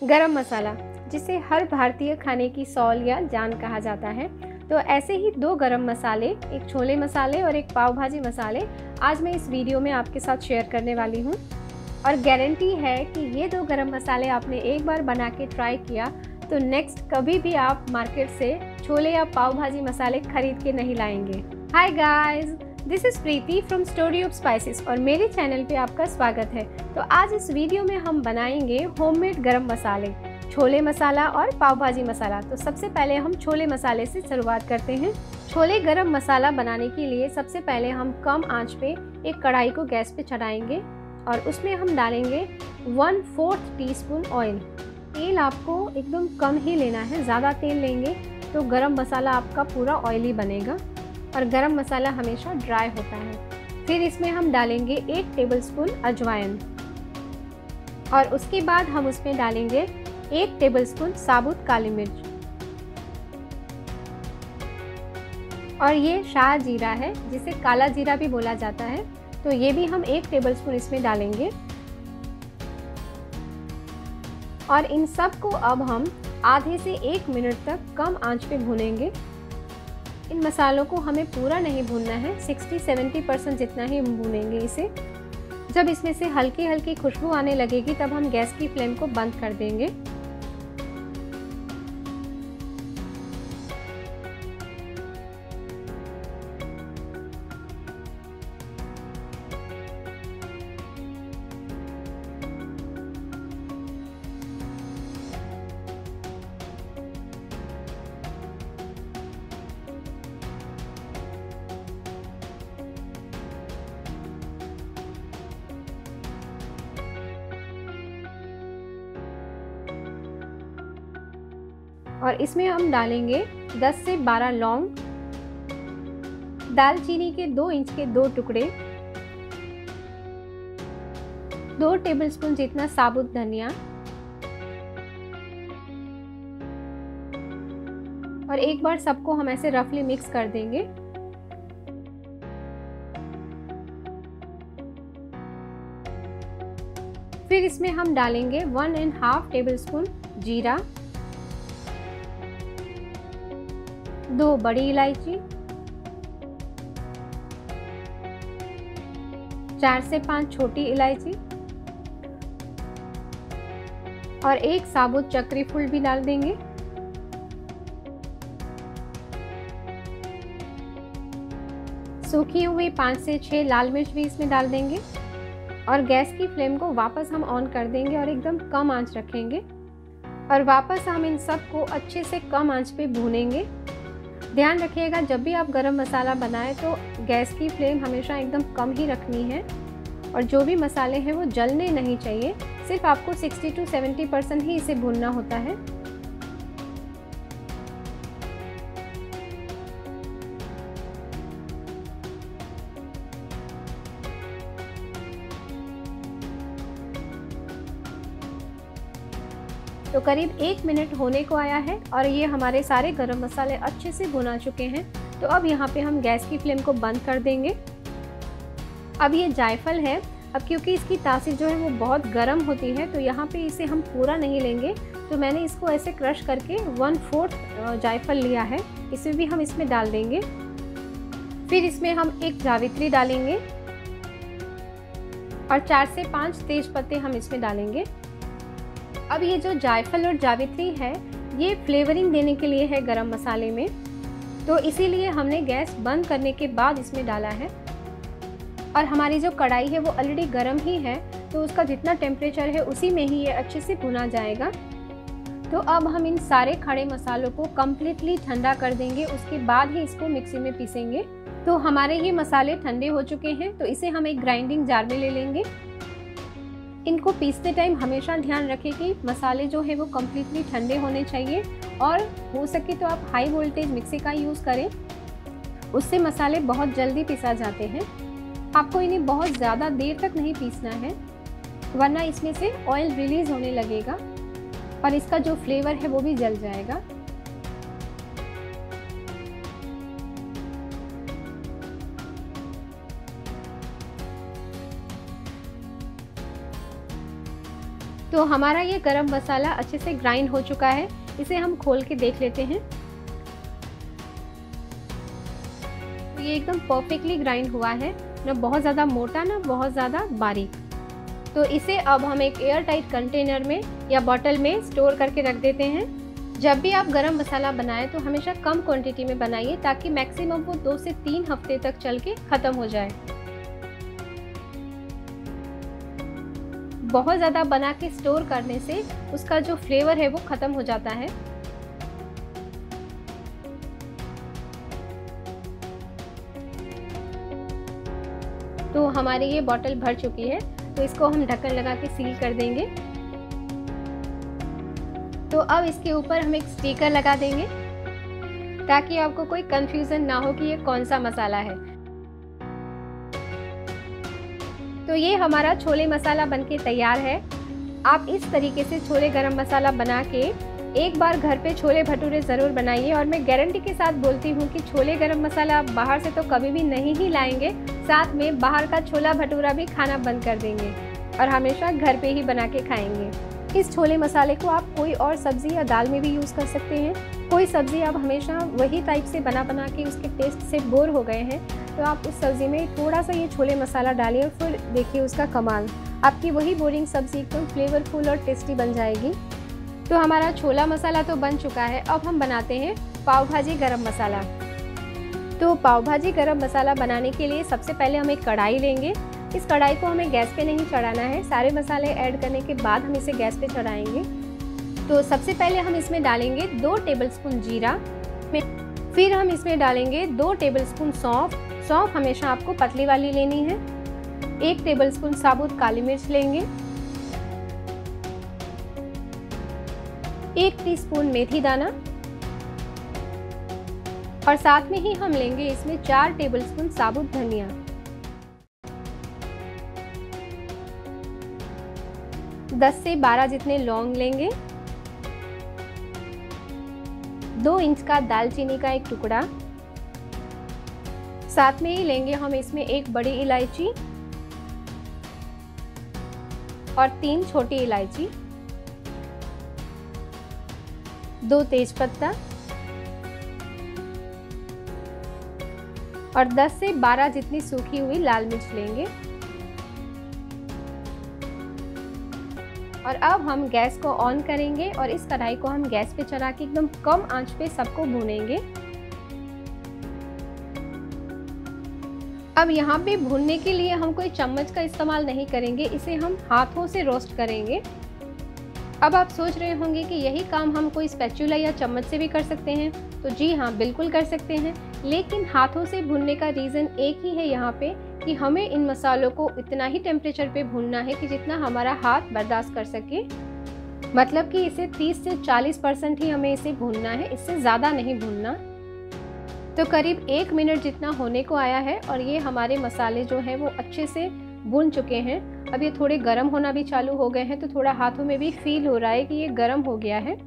गरम मसाला, जिसे हर भारतीय खाने की सौल या जान कहा जाता है। तो ऐसे ही 2 गरम मसाले, एक छोले मसाले और एक पाव भाजी मसाले आज मैं इस वीडियो में आपके साथ शेयर करने वाली हूँ। और गारंटी है कि ये 2 गरम मसाले आपने एक बार बना के ट्राई किया तो नेक्स्ट कभी भी आप मार्केट से छोले या पाव भाजी मसाले खरीद के नहीं लाएंगे। Hi guys, this is Preeti from story of spices और मेरे चैनल पे आपका स्वागत है। तो आज इस वीडियो में हम बनाएंगे होममेड गरम मसाले, छोले मसाला और पाव भाजी मसाला। तो सबसे पहले हम छोले मसाले से शुरुआत करते हैं। छोले गरम मसाला बनाने के लिए सबसे पहले हम कम आंच पे एक कढ़ाई को गैस पे चढ़ाएंगे और उसमें हम डालेंगे 1/4 टीस्पून ऑयल। तेल आपको एकदम कम ही लेना है, ज़्यादा तेल लेंगे तो गरम मसाला आपका पूरा ऑयली बनेगा और गरम मसाला हमेशा ड्राई होता है। फिर इसमें हम डालेंगे 1 टेबलस्पून अजवाइन और उसके बाद हम उसमें डालेंगे 1 टेबलस्पून साबुत काली मिर्च। और ये शाह जीरा है, जिसे काला जीरा भी बोला जाता है, तो ये भी हम 1 टेबलस्पून इसमें डालेंगे। और इन सब को अब हम आधे से 1 मिनट तक कम आंच पे भूनेंगे। इन मसालों को हमें पूरा नहीं भूनना है, 60-70% जितना ही हम भूनेंगे इसे। जब इसमें से हल्की हल्की खुशबू आने लगेगी तब हम गैस की फ्लेम को बंद कर देंगे। और इसमें हम डालेंगे 10 से 12 लौंग, दालचीनी के 2 इंच के 2 टुकड़े, 2 टेबलस्पून जितना साबुत धनिया और एक बार सबको हम ऐसे रफली मिक्स कर देंगे। फिर इसमें हम डालेंगे 1.5 टेबलस्पून जीरा, 2 बड़ी इलायची, 4 से 5 छोटी इलायची और 1 साबुत चक्री फूल भी डाल देंगे। सूखी हुई 5 से 6 लाल मिर्च भी इसमें डाल देंगे और गैस की फ्लेम को वापस हम ऑन कर देंगे और एकदम कम आंच रखेंगे और वापस हम इन सब को अच्छे से कम आंच पे भूनेंगे। ध्यान रखिएगा, जब भी आप गरम मसाला बनाएं तो गैस की फ्लेम हमेशा एकदम कम ही रखनी है और जो भी मसाले हैं वो जलने नहीं चाहिए। सिर्फ आपको 60-70% ही इसे भूनना होता है। तो करीब 1 मिनट होने को आया है और ये हमारे सारे गरम मसाले अच्छे से भुना चुके हैं। तो अब यहाँ पे हम गैस की फ्लेम को बंद कर देंगे। अब ये जायफल है, अब क्योंकि इसकी तासीर जो है वो बहुत गर्म होती है तो यहाँ पे इसे हम पूरा नहीं लेंगे, तो मैंने इसको ऐसे क्रश करके 1/4 जायफल लिया है, इसे भी हम इसमें डाल देंगे। फिर इसमें हम 1 जावित्री डालेंगे और 4 से 5 तेज पत्ते हम इसमें डालेंगे। अब ये जो जायफल और जावित्री है ये फ्लेवरिंग देने के लिए है गरम मसाले में, तो इसीलिए हमने गैस बंद करने के बाद इसमें डाला है। और हमारी जो कढ़ाई है वो ऑलरेडी गर्म ही है, तो उसका जितना टेम्परेचर है उसी में ही ये अच्छे से भुना जाएगा। तो अब हम इन सारे खड़े मसालों को कम्प्लीटली ठंडा कर देंगे, उसके बाद ही इसको मिक्सी में पीसेंगे। तो हमारे ये मसाले ठंडे हो चुके हैं, तो इसे हम एक ग्राइंडिंग जार में ले लेंगे। इनको पीसते टाइम हमेशा ध्यान रखें कि मसाले जो है वो कम्प्लीटली ठंडे होने चाहिए और हो सके तो आप हाई वोल्टेज मिक्सी का यूज़ करें, उससे मसाले बहुत जल्दी पिसा जाते हैं। आपको इन्हें बहुत ज़्यादा देर तक नहीं पीसना है, वरना इसमें से ऑयल रिलीज़ होने लगेगा और इसका जो फ्लेवर है वो भी जल जाएगा। तो हमारा ये गरम मसाला अच्छे से ग्राइंड हो चुका है। इसे हम खोल के देख लेते हैं। तो ये एकदम परफेक्टली ग्राइंड हुआ है, ना बहुत ज़्यादा मोटा ना बहुत ज़्यादा बारीक। तो इसे अब हम एक एयर टाइट कंटेनर में या बॉटल में स्टोर करके रख देते हैं। जब भी आप गरम मसाला बनाएं तो हमेशा कम क्वांटिटी में बनाइए, ताकि मैक्सिमम वो 2 से 3 हफ्ते तक चल के ख़त्म हो जाए। बहुत ज़्यादा बना के स्टोर करने से उसका जो फ्लेवर है वो ख़त्म हो जाता है। तो हमारी ये बॉटल भर चुकी है, तो इसको हम ढक्कन लगा के सील कर देंगे। तो अब इसके ऊपर हम एक स्टिकर लगा देंगे, ताकि आपको कोई कंफ्यूजन ना हो कि ये कौन सा मसाला है। तो ये हमारा छोले मसाला बनके तैयार है। आप इस तरीके से छोले गरम मसाला बना के एक बार घर पे छोले भटूरे ज़रूर बनाइए, और मैं गारंटी के साथ बोलती हूँ कि छोले गरम मसाला आप बाहर से तो कभी भी नहीं ही लाएंगे, साथ में बाहर का छोला भटूरा भी खाना बंद कर देंगे और हमेशा घर पे ही बना के खाएंगे। इस छोले मसाले को आप कोई और सब्ज़ी या दाल में भी यूज़ कर सकते हैं। कोई सब्ज़ी आप हमेशा वही टाइप से बना के उसके टेस्ट से बोर हो गए हैं, तो आप उस सब्ज़ी में थोड़ा सा ये छोले मसाला डालिए, फिर देखिए उसका कमाल। आपकी वही बोरिंग सब्ज़ी एकदम फ्लेवरफुल और टेस्टी बन जाएगी। तो हमारा छोला मसाला तो बन चुका है। अब हम बनाते हैं पाव भाजी गरम मसाला। तो पाव भाजी गरम मसाला बनाने के लिए सबसे पहले हम एक कढ़ाई लेंगे। इस कढ़ाई को हमें गैस पे नहीं चढ़ाना है, सारे मसाले ऐड करने के बाद हम इसे गैस पे चढ़ाएंगे। तो सबसे पहले हम इसमें डालेंगे 2 टेबलस्पून जीरा, फिर हम इसमें डालेंगे 2 टेबलस्पून सौंफ। सौंफ हमेशा आपको पतली वाली लेनी है। 1 टेबलस्पून साबुत काली मिर्च लेंगे, 1 टीस्पून मेथी दाना, और साथ में ही हम लेंगे इसमें 4 टेबलस्पून साबुत धनिया। दस से 12 जितने लौंग लेंगे, 2 इंच का दालचीनी का एक टुकड़ा, साथ में ही लेंगे हम इसमें 1 बड़ी इलायची और 3 छोटी इलायची, 2 तेजपत्ता और 10 से 12 जितनी सूखी हुई लाल मिर्च लेंगे। और अब हम गैस को ऑन करेंगे और इस कढ़ाई को हम गैस पे चढ़ा के एकदम कम आंच पे सबको भूनेंगे। अब यहाँ पे भूनने के लिए हम कोई चम्मच का इस्तेमाल नहीं करेंगे, इसे हम हाथों से रोस्ट करेंगे। अब आप सोच रहे होंगे कि यही काम हम कोई स्पैचुला या चम्मच से भी कर सकते हैं, तो जी हाँ, बिल्कुल कर सकते हैं। लेकिन हाथों से भूनने का रीज़न एक ही है यहाँ पे कि हमें इन मसालों को इतना ही टेम्परेचर पे भूनना है कि जितना हमारा हाथ बर्दाश्त कर सके। मतलब कि इसे 30 से 40% ही हमें इसे भूनना है, इससे ज़्यादा नहीं भूनना। तो करीब 1 मिनट जितना होने को आया है और ये हमारे मसाले जो हैं वो अच्छे से भून चुके हैं। अब ये थोड़े गर्म होना भी चालू हो गए हैं, तो थोड़ा हाथों में भी फील हो रहा है कि ये गर्म हो गया है।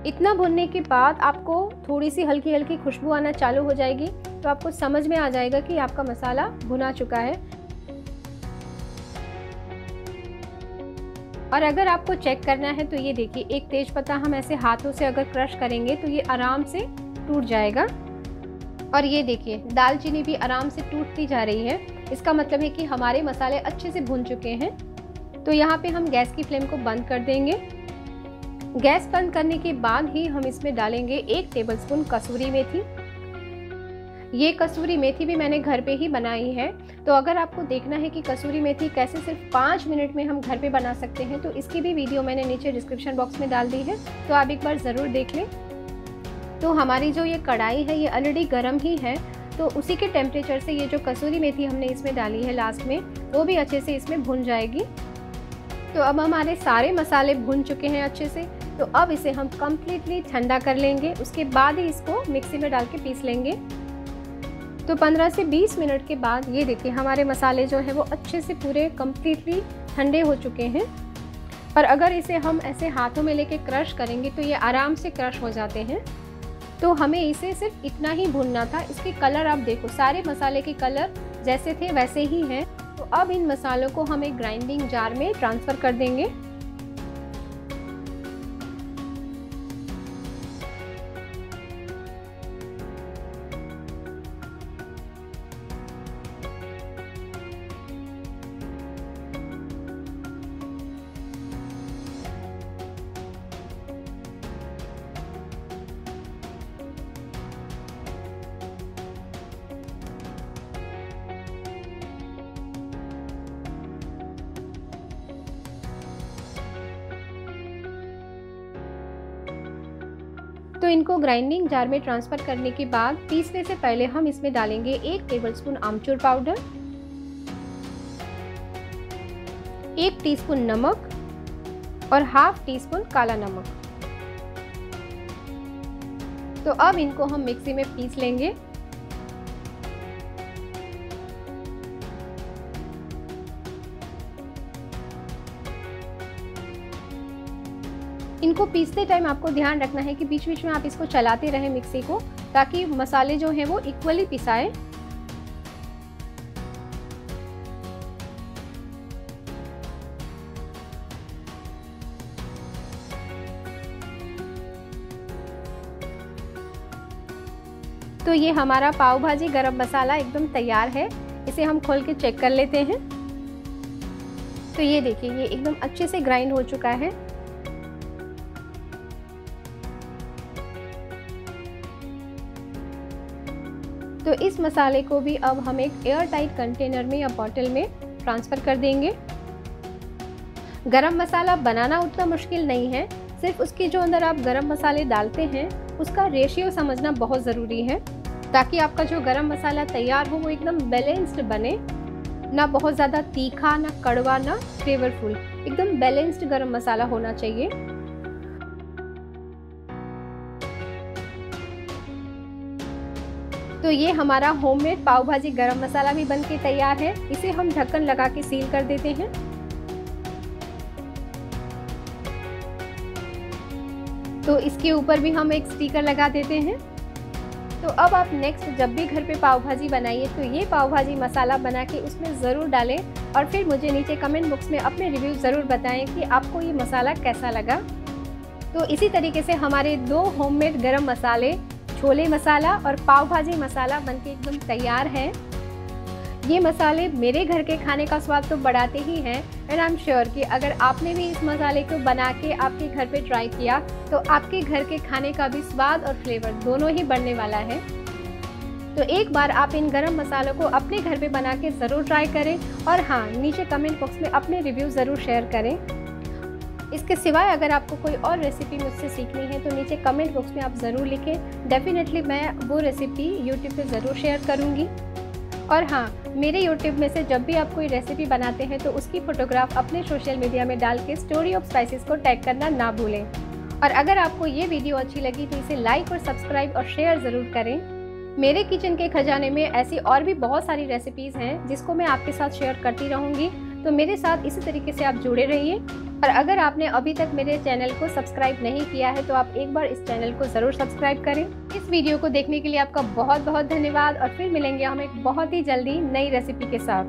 इतना भुनने के बाद आपको थोड़ी सी हल्की हल्की खुशबू आना चालू हो जाएगी, तो आपको समझ में आ जाएगा कि आपका मसाला भुना चुका है। और अगर आपको चेक करना है तो ये देखिए, एक तेजपत्ता हम ऐसे हाथों से अगर क्रश करेंगे तो ये आराम से टूट जाएगा। और ये देखिए, दालचीनी भी आराम से टूटती जा रही है। इसका मतलब है कि हमारे मसाले अच्छे से भुन चुके हैं। तो यहाँ पे हम गैस की फ्लेम को बंद कर देंगे। गैस बंद करने के बाद ही हम इसमें डालेंगे 1 टेबलस्पून कसूरी मेथी। ये कसूरी मेथी भी मैंने घर पे ही बनाई है। तो अगर आपको देखना है कि कसूरी मेथी कैसे सिर्फ 5 मिनट में हम घर पे बना सकते हैं, तो इसकी भी वीडियो मैंने नीचे डिस्क्रिप्शन बॉक्स में डाल दी है, तो आप एक बार ज़रूर देख लें। तो हमारी जो ये कढ़ाई है ये ऑलरेडी गर्म ही है, तो उसी के टेम्परेचर से ये जो कसूरी मेथी हमने इसमें डाली है लास्ट में, वो भी अच्छे से इसमें भुन जाएगी। तो अब हमारे सारे मसाले भुन चुके हैं अच्छे से। तो अब इसे हम कम्प्लीटली ठंडा कर लेंगे, उसके बाद ही इसको मिक्सी में डाल के पीस लेंगे। तो 15 से 20 मिनट के बाद ये देखिए, हमारे मसाले जो है वो अच्छे से पूरे कम्प्लीटली ठंडे हो चुके हैं। और अगर इसे हम ऐसे हाथों में लेके क्रश करेंगे तो ये आराम से क्रश हो जाते हैं। तो हमें इसे सिर्फ इतना ही भूनना था। इसके कलर आप देखो, सारे मसाले के कलर जैसे थे वैसे ही हैं। तो अब इन मसालों को हम एक ग्राइंडिंग जार में ट्रांसफ़र कर देंगे। तो इनको ग्राइंडिंग जार में ट्रांसफ़र करने के बाद पीसने से पहले हम इसमें डालेंगे 1 टेबलस्पून आमचूर पाउडर, 1 टीस्पून नमक और हाफ टी स्पून काला नमक। तो अब इनको हम मिक्सी में पीस लेंगे। इनको पीसते टाइम आपको ध्यान रखना है कि बीच बीच में आप इसको चलाते रहें मिक्सी को, ताकि मसाले जो हैं वो इक्वली पिसाए। तो ये हमारा पाव भाजी गरम मसाला एकदम तैयार है। इसे हम खोल के चेक कर लेते हैं। तो ये देखिए, ये एकदम अच्छे से ग्राइंड हो चुका है। तो इस मसाले को भी अब हम एक एयर टाइट कंटेनर में या बॉटल में ट्रांसफ़र कर देंगे। गरम मसाला बनाना उतना मुश्किल नहीं है, सिर्फ उसके जो अंदर आप गरम मसाले डालते हैं उसका रेशियो समझना बहुत ज़रूरी है, ताकि आपका जो गरम मसाला तैयार हो वो एकदम बैलेंस्ड बने, ना बहुत ज़्यादा तीखा, ना कड़वा, ना फ्लेवरफुल। एकदम बैलेंस्ड गरम मसाला होना चाहिए। तो ये हमारा होममेड पाव भाजी गरम मसाला भी बनके तैयार है। इसे हम ढक्कन लगा के सील कर देते हैं। तो इसके ऊपर भी हम एक स्टिकर लगा देते हैं। तो अब आप नेक्स्ट जब भी घर पे पाव भाजी बनाइए तो ये पाव भाजी मसाला बना के उसमें ज़रूर डालें और फिर मुझे नीचे कमेंट बॉक्स में अपने रिव्यू ज़रूर बताएं कि आपको ये मसाला कैसा लगा। तो इसी तरीके से हमारे 2 होममेड गरम मसाले, छोले मसाला और पाव भाजी मसाला बनके एकदम तैयार हैं। ये मसाले मेरे घर के खाने का स्वाद तो बढ़ाते ही हैं, एंड आई एम श्योर कि अगर आपने भी इस मसाले को बना के आपके घर पे ट्राई किया तो आपके घर के खाने का भी स्वाद और फ्लेवर दोनों ही बढ़ने वाला है। तो एक बार आप इन गरम मसालों को अपने घर पे बना के ज़रूर ट्राई करें और हाँ, नीचे कमेंट बॉक्स में अपने रिव्यू ज़रूर शेयर करें। इसके सिवाय अगर आपको कोई और रेसिपी मुझसे सीखनी है तो नीचे कमेंट बॉक्स में आप ज़रूर लिखें। डेफिनेटली मैं वो रेसिपी यूट्यूब पे ज़रूर शेयर करूँगी। और हाँ, मेरे यूट्यूब में से जब भी आप कोई रेसिपी बनाते हैं तो उसकी फ़ोटोग्राफ अपने सोशल मीडिया में डाल के स्टोरी ऑफ स्पाइसेस को टैग करना ना भूलें। और अगर आपको ये वीडियो अच्छी लगी तो इसे लाइक और सब्सक्राइब और शेयर ज़रूर करें। मेरे किचन के खजाने में ऐसी और भी बहुत सारी रेसिपीज़ हैं जिसको मैं आपके साथ शेयर करती रहूँगी। तो मेरे साथ इसी तरीके से आप जुड़े रहिए। और अगर आपने अभी तक मेरे चैनल को सब्सक्राइब नहीं किया है तो आप एक बार इस चैनल को ज़रूर सब्सक्राइब करें। इस वीडियो को देखने के लिए आपका बहुत बहुत धन्यवाद और फिर मिलेंगे हम एक बहुत ही जल्दी नई रेसिपी के साथ।